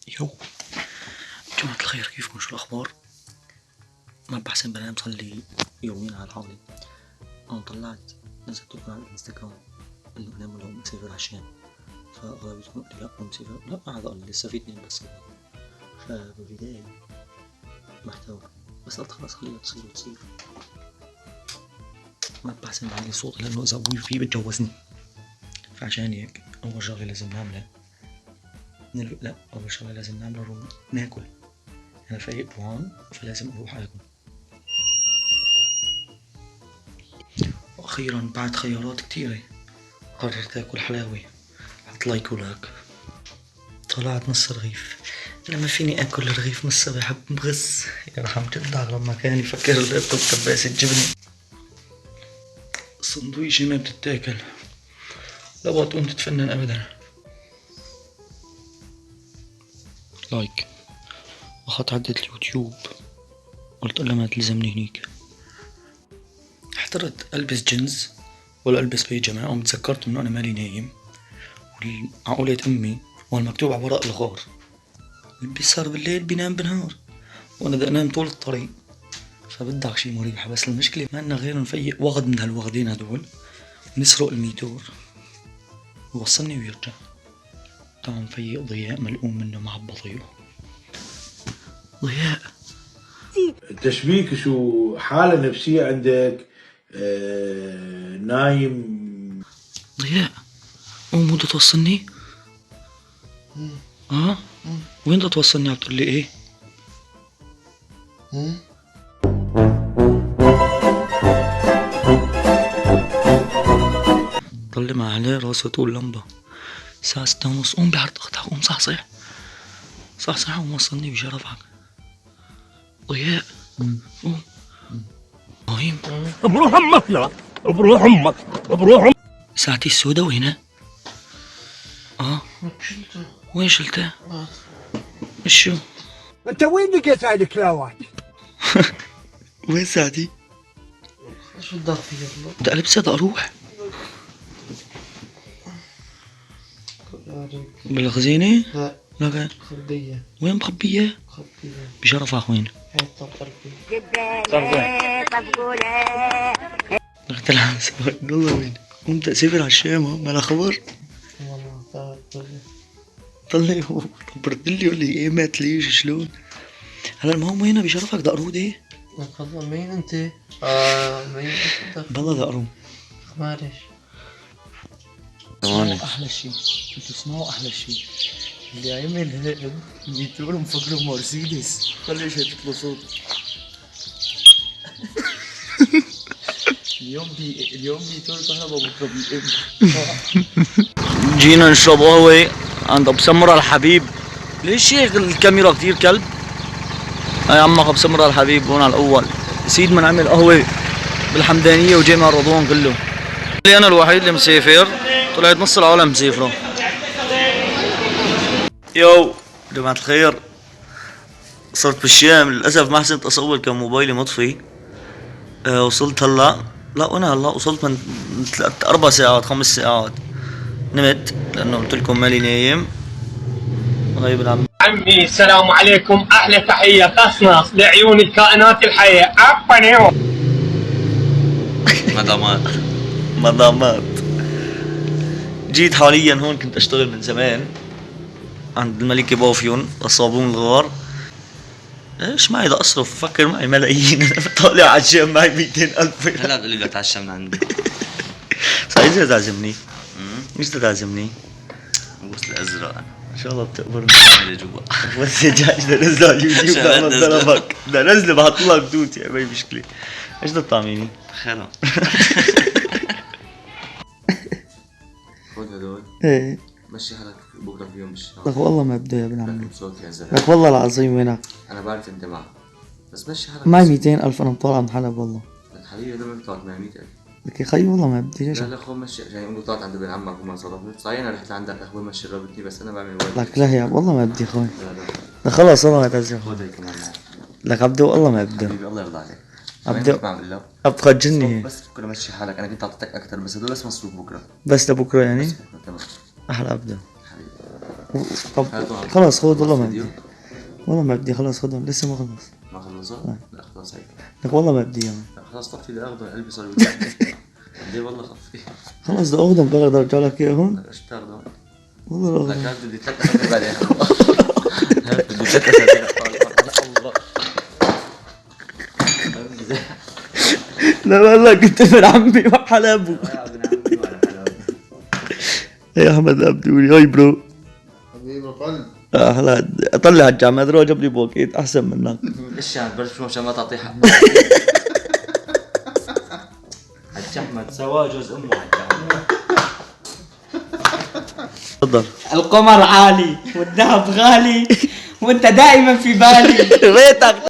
يو جماعة الخير، كيفكم؟ شو الأخبار؟ ما بحسن بنام صار لي يومين على حالي. أنا طلعت نزلت لكم على الانستغرام إنه أنام لو مسافر عشان، فأغلبيتكم قلت لي لا أنا مسافر، لا هذا قال لي لسه في 2 بس. فبالبداية محتار، بس قلت خلاص خليها تصير وتصير. ما بحسن بعلي صوتي لأنه إذا أبوي فيه بتجوزني، فعشان هيك أول شغلة لازم نعملها لا أول شغلة لازم نعملها ناكل. أنا فايق جوعان فلازم أروح آكل. وأخيرا بعد خيارات كتيرة قررت آكل حلاوة. حط لايك ولاك. طلعت نص رغيف. أنا ما فيني آكل الرغيف نص، بحب بغص. يرحم جدع لما كان يفكر اللي آكل كباسة جبنة. السندويشة ما بتتاكل، لا بتقوم تتفنن أبدا. لايك. أخذت عدة اليوتيوب، قلت إلا ما تلزمني هنيك. احترت ألبس جينز ولا ألبس بيجامة، قمت تذكرت إنه أنا مالي نايم، وعقولة أمي والمكتوب على ورق الغار اللي بيسهر بالليل بينام بالنهار، وأنا بدي أنام طول الطريق، فبدك شي مريح. بس المشكلة ما لنا غير نفيق وغد من هالوغدين هدول ونسرق الميتور ويوصلني ويرجع. طبعا مفيق ضياء ملقوم منه مع بطيئه. ضياء تشبيك شو حالة نفسية عندك؟ نايم. ضياء قوم بدك توصلني؟ وين بدك توصلني؟ عم تقول لي ايه؟ طلع عليه راسه طول لمبة. الساعة 6:30. قوم بعرض اختك، قوم صحصح صحصح ووصلني بشرفك. ضياء قوم. مهم بروح امك، لا بروح امك بروح. ساعتي السودا وهنا وين شلتها؟ شو؟ انت وين لقيت هاي الكلاوات؟ وين ساعتي؟ شو بدك فيها؟ بدي البسها بدي اروح بالخزينة؟ لا لا خبية. وين مخبية؟ خبية بشرفك وين؟ حتى بقلبي. قلت لها والله وين؟ قمت اسافر على الشام ما لا خبر. والله تعال طلع هو برد لي يقول لي ايه مات ليش شلون؟ هلا المهم هنا بشرفك دقرود ايه؟ تفضل. مين انت؟ مين انت؟ بالله دقروم. معلش. اسمعوا احلى شيء، انتوا اسمعوا احلى شيء اللي عمل هيك ميتور مفكره مرسيدس، خلي شي تطلع صوت. اليوم ميتور كهرباء بكره بي ام. جينا نشرب قهوة عند ابو سمرة الحبيب. ليش هيك الكاميرا كتير كلب؟ هاي عمك ابو سمرة الحبيب هون على الاول. سيد من عمل قهوة بالحمدانية وجامع رضوان كله. اللي انا الوحيد اللي مسافر، طلعت نص العالم مسافرة. يو جماعة الخير، صرت بالشام للأسف ما حسنت أصور كان موبايلي مطفي. وصلت هلا، لا وأنا هلا وصلت من 4 ساعات 5 ساعات. نمت لأنه قلت لكم مالي نايم. غيب عمي السلام عليكم، أحلى تحية قصنص لعيون الكائنات الحية. عفوا مدامات. جيت حاليا هون، كنت أشتغل من زمان عند الملكة بافيون الصابون الغار. ايش معي بدي اصرف؟ فكر معي ملايين. انا طالع على الجيم معي 200,000. هلا بتقول لي بدك تعشى من عندي. صحيح اذا تعزمني؟ ايش بدك تعزمني؟ البوس الازرق ان شاء الله بتقبرني. اللي جوا بس جاي بدي انزله على اليوتيوب بدي ضربك، بدي انزله بحط لك دوت يا ما مشكلة. ايش بدك تطعميني؟ خير خذ هدول. ايه مشي حالك بكره فيهم بالشارع. لك والله ما بده يا ابن عمي. صوت يا زلمه. لك والله العظيم وينك؟ انا بعرف انت معك بس مشي حالك. معي 200,000 انا مطلع من حلب والله. لك حبيبي هذول ما بيطلعوا 800,000. لك يا خي والله ما بدي. ليش؟ لا خذ مشي عشان يقولوا طلعت عند ابن عمك وما صرفت. صحيح انا رحت لعندك اخوي مشي رابطني بس انا بعمل واجب. لك لا يا والله ما بدي خوي. لا لك خلاص والله ما تعزم. خذ هي كمان معك. لك عبدو والله ما بدي. حبيبي الله يرضى عليك. عبدو بعمل له ابقى تجني. بس بكره مشي حالك. انا كنت اعطيتك اكثر بس هدول بس مصروف بكره. بس لبكره يعني؟ بس بكره تمام. احلى عبدو. حبيبي طب هاتوا. خلاص خذ والله ما فيديو. بدي. والله ما بدي خلاص خذهم لسه ما خلص. ما خلصت؟ لا خلاص هيك. لك والله ما بدي اياهم. لا خلاص طفي لي اخضر قلبي صار يوجعني. ليه والله خفي. خلاص بدي اخذهم بقدر ارجع لك اياهم. ايش بتاخذهم؟ والله لك اخذهم. هات بدي 3 اسابيع بعدين. هات بدي 3 اسابيع. الله. لا والله كنت ابن عمي وحلبه. يا ابن عمي ولا حلاوه. يا احمد عبدولي هاي برو. حبيب القلب. هلا اطلع الجامعة دروي جاب لي بوكيت احسن منك. ايش يعني برش مشان ما تعطيه حق. حج احمد سوا جوز امه حج احمد. تفضل. القمر عالي والذهب غالي وانت دائما في بالي. بيتك